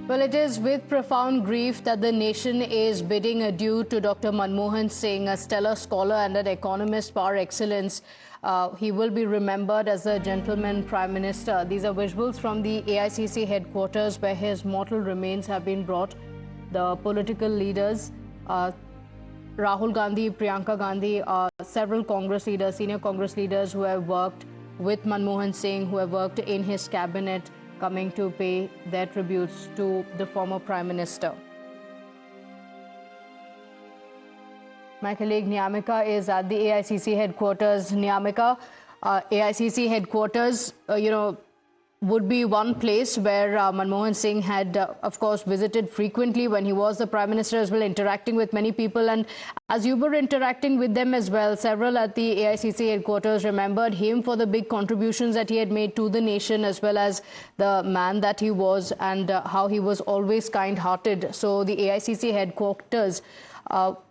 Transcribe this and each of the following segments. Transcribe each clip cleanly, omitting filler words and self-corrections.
Well, it is with profound grief that the nation is bidding adieu to Dr. Manmohan Singh, a stellar scholar and an economist par excellence. He will be remembered as a gentleman prime minister. These are visuals from the AICC headquarters where his mortal remains have been brought. The political leaders, Rahul Gandhi, Priyanka Gandhi, several Congress leaders, senior Congress leaders who have worked with Manmohan Singh, who have worked in his cabinet, coming to pay their tributes to the former Prime Minister. My colleague Niamika is at the AICC headquarters. Niamika, AICC headquarters, would be one place where Manmohan Singh had, of course, visited frequently when he was the Prime Minister as well, interacting with many people. And as you were interacting with them as well, several at the AICC headquarters remembered him for the big contributions that he had made to the nation, as well as the man that he was and how he was always kind-hearted. So the AICC headquarters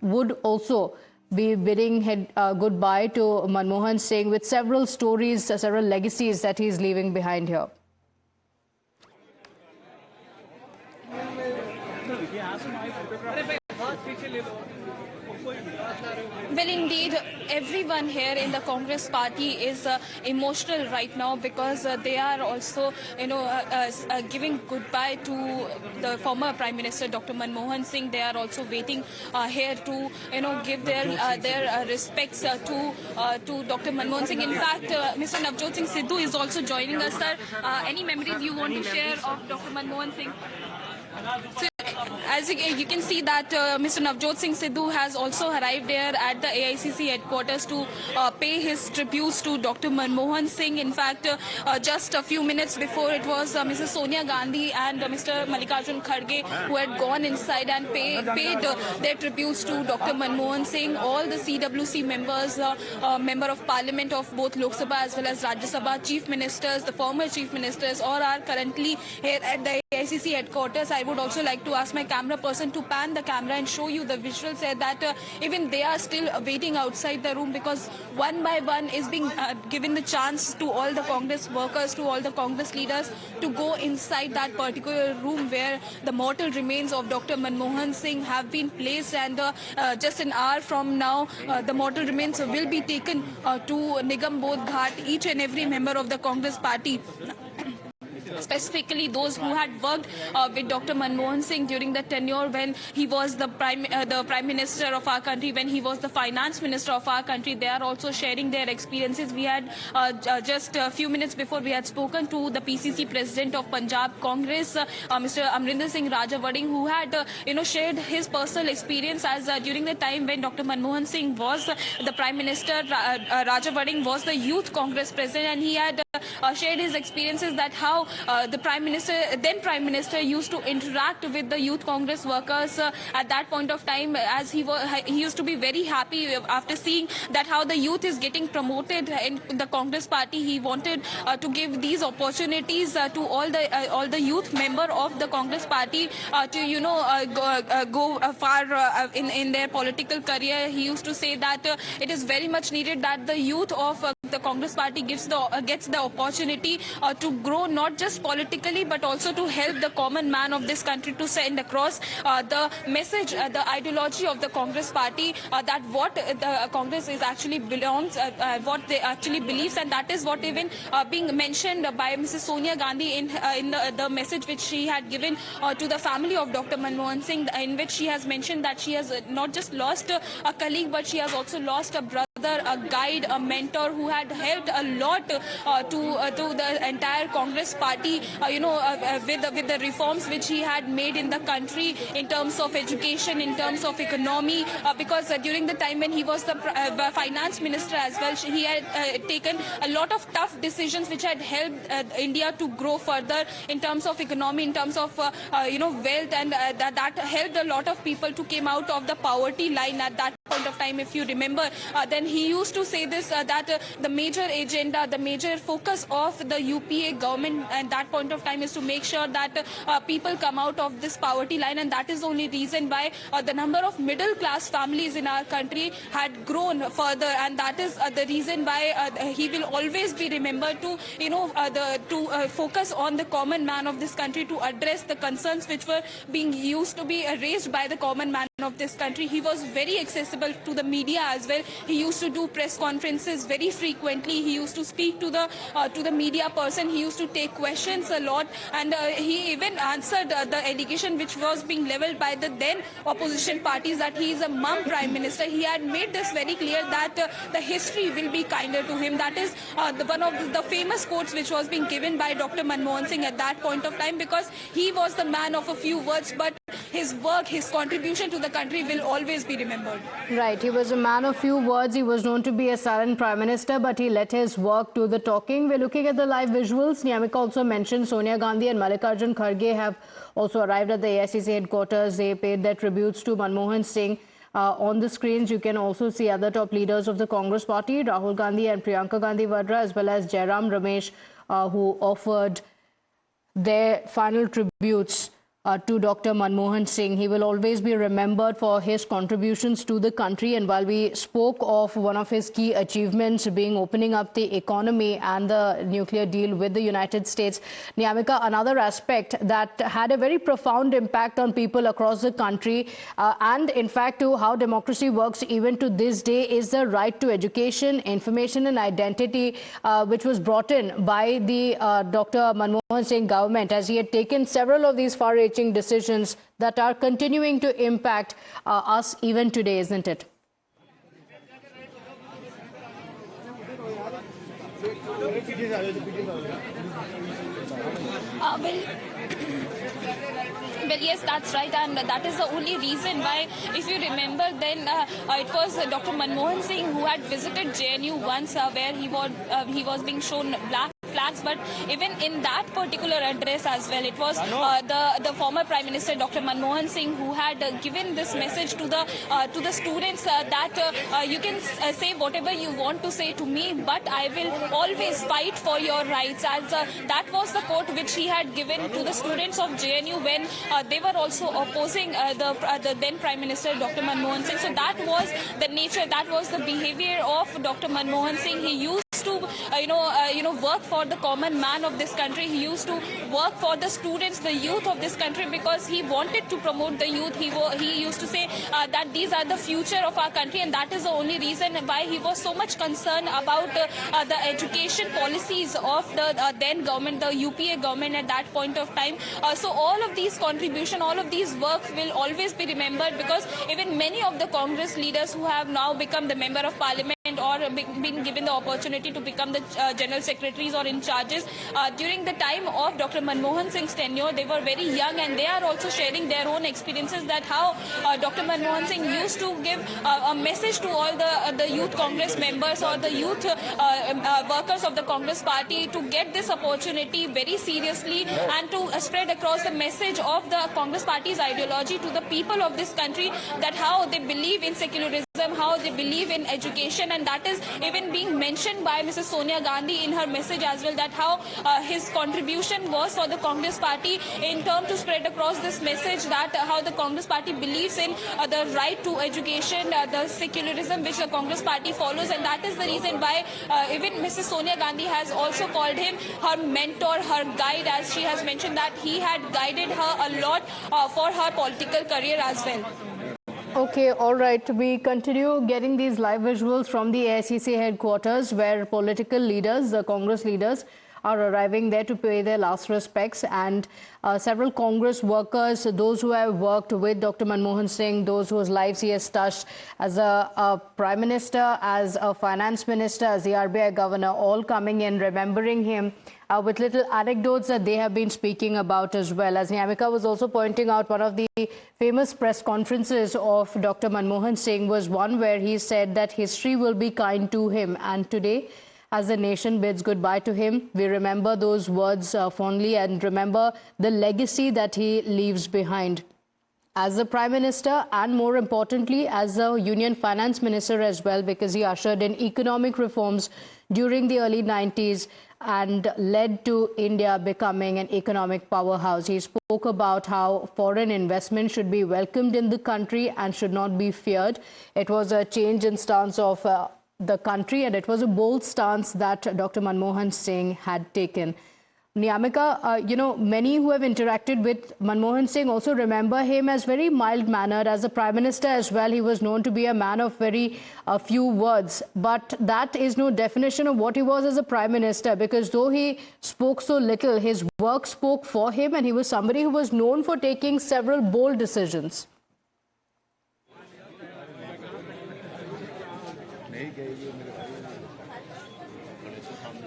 would also be bidding goodbye to Manmohan Singh with several stories, several legacies that he is leaving behind here. Well, indeed, everyone here in the Congress party is emotional right now because they are also, giving goodbye to the former Prime Minister, Dr. Manmohan Singh. They are also waiting here to, give their respects to Dr. Manmohan Singh. In fact, Mr. Navjot Singh Sidhu is also joining us, sir. Any memories you want to share of Dr. Manmohan Singh? So, as you can see that Mr. Navjot Singh Sidhu has also arrived here at the AICC headquarters to pay his tributes to Dr. Manmohan Singh. In fact, just a few minutes before, it was Mrs. Sonia Gandhi and Mr. Mallikarjun Kharge who had gone inside and paid their tributes to Dr. Manmohan Singh. All the CWC members, Member of Parliament of both Lok Sabha as well as Rajya Sabha, Chief Ministers, the former Chief Ministers, all are currently here at the AICC headquarters. I would also like to ask my camera person to pan the camera and show you the visuals here that even they are still waiting outside the room, because one by one is being given the chance to all the Congress workers, to all the Congress leaders to go inside that particular room where the mortal remains of Dr. Manmohan Singh have been placed, and just an hour from now the mortal remains will be taken to Nigam Bodh Ghat. Each and every member of the Congress party, specifically those who had worked with Dr. Manmohan Singh during the tenure when he was the Prime Minister of our country, when he was the Finance Minister of our country. They are also sharing their experiences. We had just a few minutes before, we had spoken to the PCC President of Punjab Congress, Mr. Amrinder Singh Rajawardene, who had shared his personal experience as during the time when Dr. Manmohan Singh was the Prime Minister. Rajawardene was the Youth Congress President, and he had shared his experiences that how the then Prime Minister used to interact with the Youth Congress workers at that point of time, as he used to be very happy after seeing that how the youth is getting promoted in the Congress party. He wanted to give these opportunities to all the youth member of the Congress party to go far in their political career. He used to say that it is very much needed that the youth of the Congress party gets the opportunity to grow, not just politically but also to help the common man of this country, to send across the message, the ideology of the Congress party, that what the Congress is actually belongs, what they actually believes, and that is what even being mentioned by Mrs. Sonia Gandhi in the message which she had given to the family of Dr. Manmohan Singh, in which she has mentioned that she has not just lost a colleague, but she has also lost a brother, a guide, a mentor who had helped a lot to the entire Congress party, with the reforms which he had made in the country in terms of education, in terms of economy, because during the time when he was the finance minister as well, he had taken a lot of tough decisions which had helped India to grow further in terms of economy, in terms of wealth, and that helped a lot of people to come out of the poverty line at that point of time, if you remember, then he used to say this, that the major agenda, the major focus of the UPA government at that point of time is to make sure that people come out of this poverty line, and that is the only reason why the number of middle class families in our country had grown further, and that is the reason why he will always be remembered to, focus on the common man of this country, to address the concerns which were being used to be raised by the common man of this country. He was very accessible to the media as well. He used to do press conferences very frequently. He used to speak to the media person. He used to take questions a lot, and he even answered the allegation which was being leveled by the then opposition parties that he is a mum prime minister. He had made this very clear that the history will be kinder to him. That is one of the famous quotes which was being given by Dr. Manmohan Singh at that point of time, because he was the man of a few words, but his work, his contribution to the country will always be remembered. Right. He was a man of few words. He was known to be a silent prime minister, but he let his work do the talking. We're looking at the live visuals. Niamika also mentioned Sonia Gandhi and Mallikarjun Kharge have also arrived at the AICC headquarters. They paid their tributes to Manmohan Singh. On the screens, you can also see other top leaders of the Congress party, Rahul Gandhi and Priyanka Gandhi Vadra, as well as Jairam Ramesh, who offered their final tributes to Dr. Manmohan Singh. He will always be remembered for his contributions to the country. And while we spoke of one of his key achievements being opening up the economy and the nuclear deal with the United States, Niamika, another aspect that had a very profound impact on people across the country and in fact to how democracy works even to this day is the right to education, information and identity, which was brought in by the Dr. Manmohan Singh government, as he had taken several of these far-reaching decisions that are continuing to impact us even today, isn't it? Well, yes, that's right, and that is the only reason why, if you remember, then it was Dr. Manmohan Singh who had visited JNU once, where he was being shown black flags, but even in that particular address as well, it was the former Prime Minister Dr. Manmohan Singh who had given this message to the students that you can say whatever you want to say to me, but I will always fight for your rights. As that was the quote which he had given to the students of JNU when they were also opposing the then Prime Minister Dr. Manmohan Singh. So that was the nature, that was the behavior of Dr. Manmohan Singh. He used to work for the common man of this country. He used to work for the students, the youth of this country, because he wanted to promote the youth. He used to say that these are the future of our country, and that is the only reason why he was so much concerned about the education policies of the then government, the UPA government at that point of time. So all of these contribution, all of these work will always be remembered, because even many of the Congress leaders who have now become the member of parliament or been given the opportunity to become the general secretaries or in charges during the time of Dr. Manmohan Singh's tenure, they were very young, and they are also sharing their own experiences, that how Dr. Manmohan Singh used to give a message to all the youth Congress members or the youth workers of the Congress party to get this opportunity very seriously and to spread across the message of the Congress party's ideology to the people of this country, that how they believe in secularism, how they believe in education, and that is even being mentioned by Mrs. Sonia Gandhi in her message as well, that how his contribution was for the Congress party in terms to spread across this message, that how the Congress party believes in the right to education, the secularism which the Congress party follows, and that is the reason why even Mrs. Sonia Gandhi has also called him her mentor, her guide, as she has mentioned that he had guided her a lot for her political career as well. Okay, all right. We continue getting these live visuals from the AICC headquarters, where political leaders, the Congress leaders, are arriving there to pay their last respects, and several Congress workers, those who have worked with Dr. Manmohan Singh, those whose lives he has touched as a Prime Minister, as a Finance Minister, as the RBI Governor, all coming in, remembering him with little anecdotes that they have been speaking about as well. As Niamika was also pointing out, one of the famous press conferences of Dr. Manmohan Singh was one where he said that history will be kind to him, and today, as the nation bids goodbye to him, we remember those words fondly and remember the legacy that he leaves behind. as the Prime Minister and more importantly as the Union Finance Minister as well, because he ushered in economic reforms during the early 90s and led to India becoming an economic powerhouse. He spoke about how foreign investment should be welcomed in the country and should not be feared. It was a change in stance of the country, and it was a bold stance that Dr. Manmohan Singh had taken. Niyamika, many who have interacted with Manmohan Singh also remember him as very mild-mannered. As the Prime Minister as well, he was known to be a man of very few words. But that is no definition of what he was as a Prime Minister, because though he spoke so little, his work spoke for him, and he was somebody who was known for taking several bold decisions.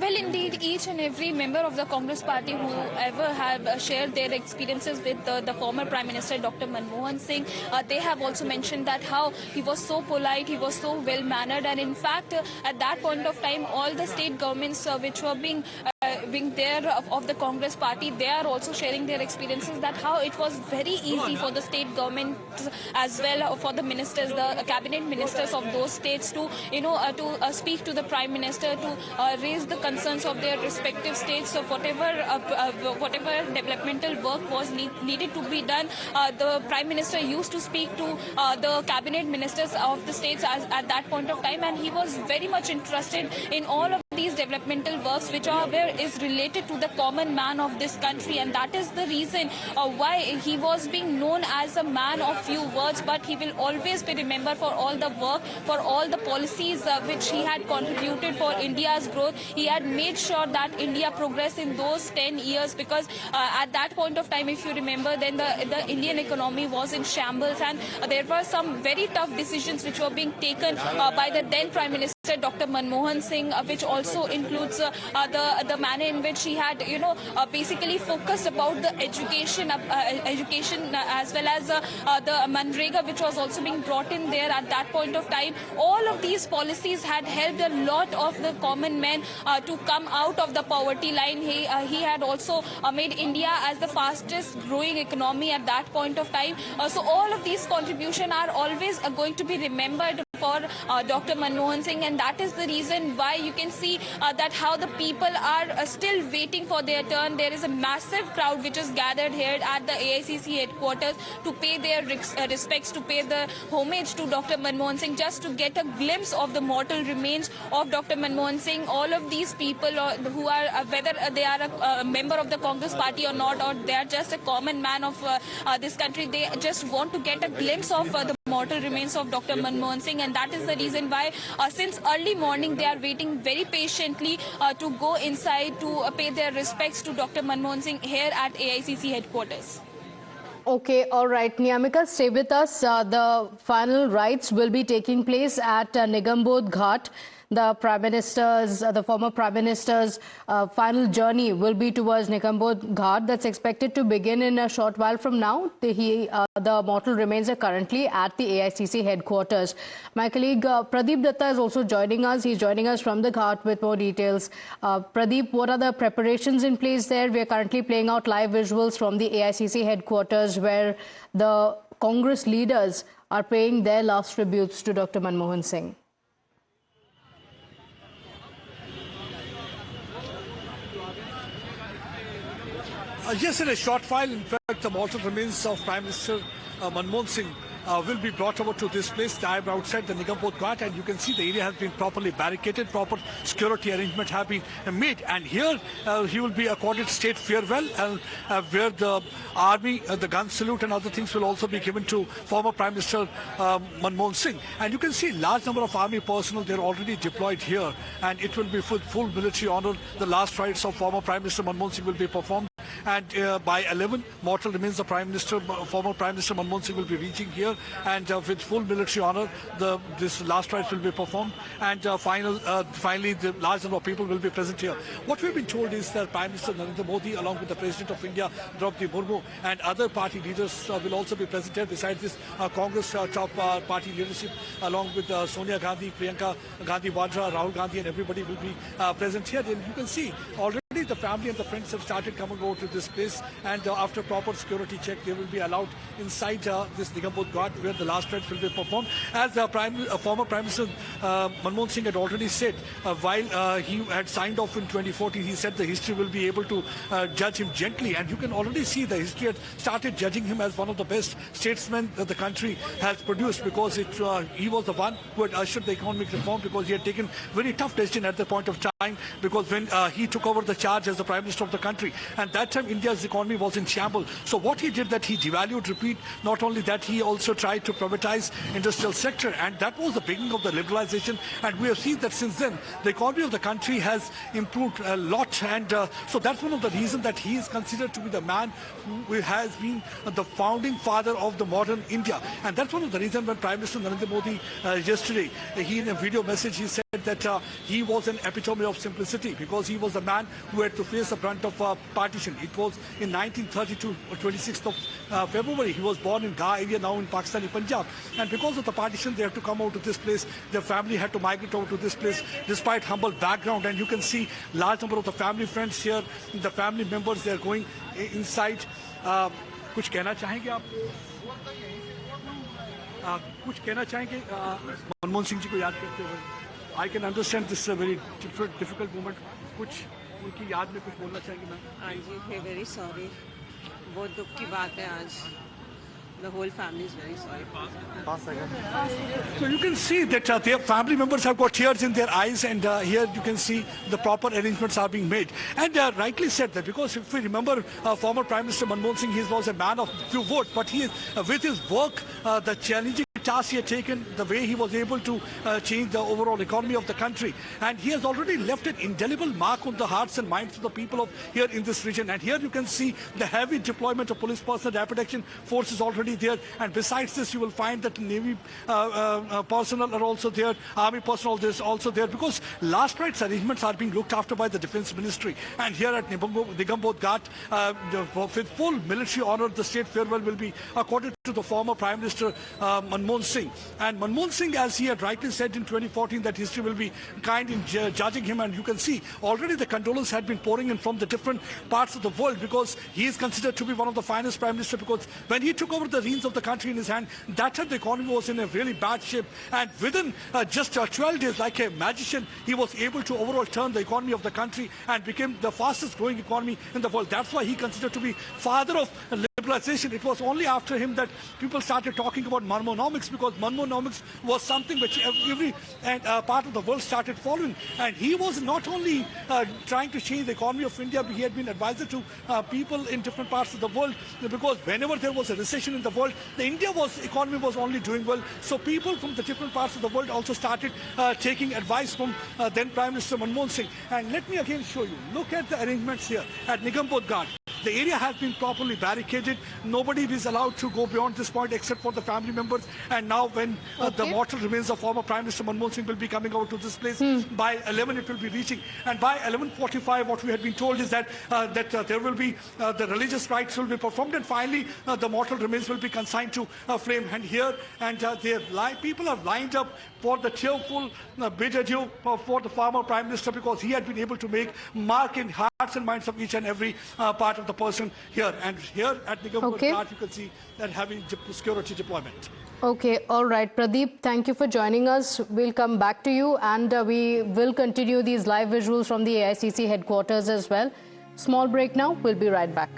Well, indeed, each and every member of the Congress party who ever have shared their experiences with the former Prime Minister Dr. Manmohan Singh, they have also mentioned that how he was so polite, he was so well-mannered, and in fact, at that point of time, all the state governments which were being there of the Congress party, they are also sharing their experiences that how it was very easy for the state government as well, for the ministers, the cabinet ministers of those states to speak to the Prime Minister, to raise the concerns of their respective states. So whatever developmental work was needed to be done, the Prime Minister used to speak to the cabinet ministers of the states at that point of time, and he was very much interested in all of these developmental works which is related to the common man of this country, and that is the reason why he was being known as a man of few words, but he will always be remembered for all the work, for all the policies which he had contributed for India's growth. He had made sure that India progressed in those 10 years, because at that point of time, if you remember, then the Indian economy was in shambles, and there were some very tough decisions which were being taken by the then Prime Minister Dr. Manmohan Singh, which also includes the manner in which he had, basically focused about the education as well as the Manrega, which was also being brought in there at that point of time. All of these policies had helped a lot of the common men to come out of the poverty line. He had also made India as the fastest growing economy at that point of time. So all of these contributions are always going to be remembered for Dr. Manmohan Singh, and that is the reason why you can see that how the people are still waiting for their turn. There is a massive crowd which is gathered here at the AICC headquarters to pay their respects, to pay the homage to Dr. Manmohan Singh, just to get a glimpse of the mortal remains of Dr. Manmohan Singh. All of these people who are, whether they are a member of the Congress party or not, or they are just a common man of this country, they just want to get a glimpse of the mortal remains of Dr. Manmohan Singh, and that is the reason why since early morning they are waiting very patiently to go inside to pay their respects to Dr. Manmohan Singh here at AICC headquarters. Okay, all right. Niyamika, stay with us. The final rites will be taking place at Nigambodh Ghat. The former Prime Minister's final journey will be towards Nigambodh Ghat. That's expected to begin in a short while from now. The mortal remains are currently at the AICC headquarters. My colleague Pradeep Datta is also joining us. He's joining us from the Ghat with more details. Pradeep, what are the preparations in place there? We are currently playing out live visuals from the AICC headquarters where the Congress leaders are paying their last tributes to Dr. Manmohan Singh. Yes, in a short while, in fact, the mortal remains of Prime Minister Manmohan Singh will be brought over to this place. I am outside the Nigambodh Ghat, and you can see the area has been properly barricaded, proper security arrangements have been made. And here he will be accorded state farewell, where the army, the gun salute and other things will also be given to former Prime Minister Manmohan Singh. And you can see large number of army personnel, they're already deployed here, and it will be full military honor. The last rites of former Prime Minister Manmohan Singh will be performed. And by 11, mortal remains of former Prime Minister Manmohan Singh will be reaching here, and with full military honor, this last rites will be performed, and finally the large number of people will be present here. What we've been told is that Prime Minister Narendra Modi, along with the President of India, Draupadi Murmu, and other party leaders will also be present here. Besides this, Congress top party leadership, along with Sonia Gandhi, Priyanka Gandhi Vadra, Rahul Gandhi, and everybody will be present here. And you can see already the family and the friends have started coming over to this place, and after proper security check, they will be allowed inside this Nigambod Ghat, where the last rites will be performed. As former Prime Minister Manmohan Singh had already said, while he had signed off in 2014, he said the history will be able to judge him gently, and you can already see the history had started judging him as one of the best statesmen that the country has produced, because he was the one who had ushered the economic reform, because he had taken very tough decision at the point of time, because when he took over the charge as the Prime Minister of the country, and that time India's economy was in shambles. So what he did, that he devalued, repeat, not only that, he also tried to privatize industrial sector, and that was the beginning of the liberalization, and we have seen that since then the economy of the country has improved a lot, and so that's one of the reasons that he is considered to be the man who has been the founding father of the modern India. And that's one of the reasons when Prime Minister Narendra Modi yesterday, he in a video message, he said that he was an epitome of simplicity, because he was the man who had to face the brunt of partition. It was in 1932, 26th of February, he was born in Gah area, now in Pakistani Punjab. And because of the partition, they had to come out to this place. Their family had to migrate over to this place despite humble background. And you can see large number of the family friends here, the family members, they are going inside. कुछ कहना चाहेंगे आप? कुछ कहना चाहेंगे मनमोहन सिंह जी को याद करते हुए? I can understand this is a very difficult moment. कुछ उनकी याद में कुछ बोलना चाहेंगे मैम? हाँ जी, वे वेरी सॉरी, बहुत दुख की बात है आज. The whole family is very sorry. So you can see that their family members have got tears in their eyes, and here you can see the proper arrangements are being made. And rightly said that, because if we remember former Prime Minister Manmohan Singh, he was a man of few votes, but he is, with his work, the challenging task he had taken, the way he was able to change the overall economy of the country, and he has already left an indelible mark on the hearts and minds of the people of here in this region. And here you can see the heavy deployment of police personnel, rapid action forces already there, and besides this you will find that Navy personnel are also there, Army personnel is also there, because last rites arrangements are being looked after by the Defence Ministry. And here at Nigambod Ghat, with full military honor, the state farewell will be accorded to the former Prime Minister Manmohan Singh. And Manmohan Singh, as he had rightly said in 2014, that history will be kind in judging him, and you can see already the condolences had been pouring in from the different parts of the world, because he is considered to be one of the finest Prime Minister, because when he took over the reins of the country in his hand, that time the economy was in a really bad shape, and within just 12 days, like a magician, he was able to overall turn the economy of the country and became the fastest growing economy in the world. That's why he considered to be father of liberalization. It was only after him that people started talking about Manmohanomics, because Manmohanomics was something which every part of the world started following. And he was not only trying to change the economy of India, but he had been advisor to people in different parts of the world, because whenever there was a recession in the world, the economy was only doing well. So people from the different parts of the world also started taking advice from then Prime Minister Manmohan Singh. And let me again show you. Look at the arrangements here at Nigambod Ghat. The area has been properly barricaded. Nobody is allowed to go beyond this point except for the family members. And now when the mortal remains of former Prime Minister Manmohan Singh will be coming out to this place, by 11 it will be reaching. And by 11:45 what we had been told is that there will be the religious rites will be performed, and finally the mortal remains will be consigned to a flame. And here, people have lined up for the tearful bid adieu for the former Prime Minister, because he had been able to make mark in hearts and minds of each and every part of the person here. And here at Nigambod Ghat, you can see that having security deployment. Okay, all right. Pradeep, thank you for joining us. We'll come back to you, and we will continue these live visuals from the AICC headquarters as well. Small break now. We'll be right back.